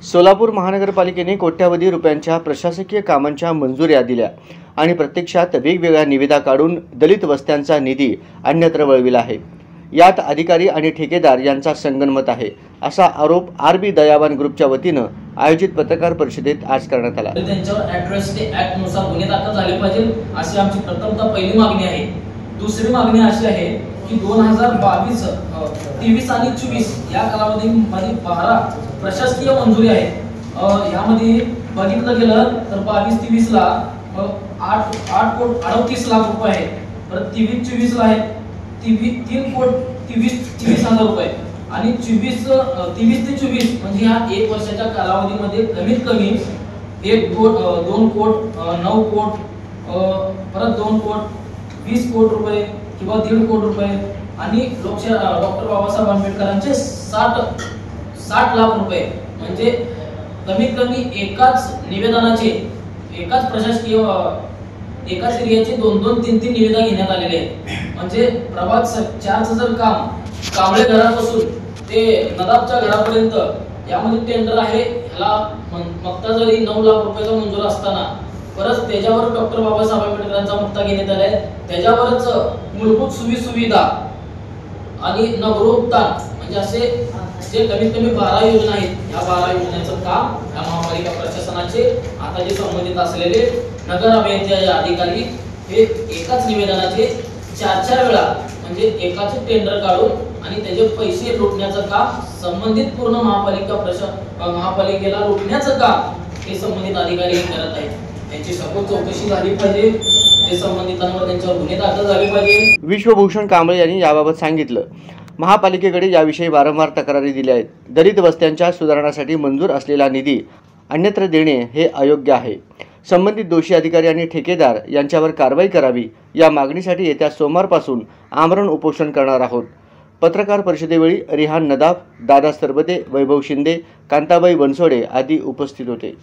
सोलापूर महानगरपालिकेने कोट्यावधी रुपयांच्या प्रशासकीय कामांच्या मंजुऱ्या दिल्या आणि प्रत्यक्षात वेगवेगळ्या निविदा काढून दलित वस्त्यांचा निधी अन्यत्र वळविला आहे। यात अधिकारी आणि ठेकेदार यांचा संगनमत आहे, असा आरोप आरबी दयावान ग्रुपच्या वतीनं आयोजित पत्रकार परिषदेत आज करण्यात आला। त्यांच्यावर अॅट्रॉसिटी ऍक्ट नुसार गुन्हे दाखल झाले पाहिजे अशी आमची प्रथमतः पहिली मागणी आहे। दुसरी मागणी अशी आहे की 2022, 23 आणि 24 या कालावधीमध्ये 12 प्रशासकीय मंजुरी आहेत। यामध्ये बघितलं गेलं तर 22-23 ला 8 कोटी 38 लाख रुपये आहेत, परत 23-24 ला आहेत 3 कोटी 23 हजार रुपये आणि 23 ते 24 म्हणजे ह्या 1 वर्षाच्या कालावधीमध्ये कमीत कमी 1 कोटी 2 कोटी 9 कोटी परत 2 कोटी 20 कोटी रुपये किंवा 1.5 कोटी रुपये आणि डॉक्टर बाबासाहेब आंबेडकरांचे 60 लाख रुपये म्हणजे कमीत कमी एकाच निवेदनाचे एकाच प्रशासकीय एकाच एरियाचे 2-3 निविदा घेण्यात आलेले आहेत। म्हणजे प्रभाग 4चं जर काम कांबळे घरापासून ते नदाबच्या घरापर्यंत यामध्ये टेंडर आहे, ह्याला मक्ता जरी 9 लाख रुपयाचा मंजूर असताना परत त्याच्यावर डॉक्टर बाबासाहेब आंबेडकरांचा मक्ता घेण्यात आलाय। त्याच्यावरच मूलभूत सुविधा आणि नगरोत्थान म्हणजे असे जे कमीत कमी 12 योजना आहेत, या 12 योजनेचं काम या महापालिका प्रशासनाचे आता जे संबंधित असलेले नगर अभियंते अधिकारी हे एकाच निवेदनाचे 4 वेळा म्हणजे एकाचे टेंडर काढून आणि त्याचे पैसे लुटण्याचं काम संबंधित पूर्ण महापालिकेला लुटण्याचं काम हे संबंधित अधिकारी करत आहेत। त्यांची सखोल चौकशी झाली पाहिजे, ते संबंधितांवर त्यांच्यावर गुन्हे दाखल झाले पाहिजे। विश्वभूषण कांबळे यांनी याबाबत सांगितलं, महापालिकेकडे याविषयी वारंवार तक्रारी दिल्या आहेत। दलित वस्त्यांच्या सुधारणासाठी मंजूर असलेला निधी अन्यत्र देणे हे अयोग्य आहे। संबंधित दोषी अधिकारी आणि ठेकेदार यांच्यावर कारवाई करावी, या मागणीसाठी येत्या सोमवारपासून आमरण उपोषण करणार आहोत। पत्रकार परिषदेवेळी रिहान नदाब, दादा सरबते, वैभव शिंदे, कांताबाई बनसोडे आदी उपस्थित होते।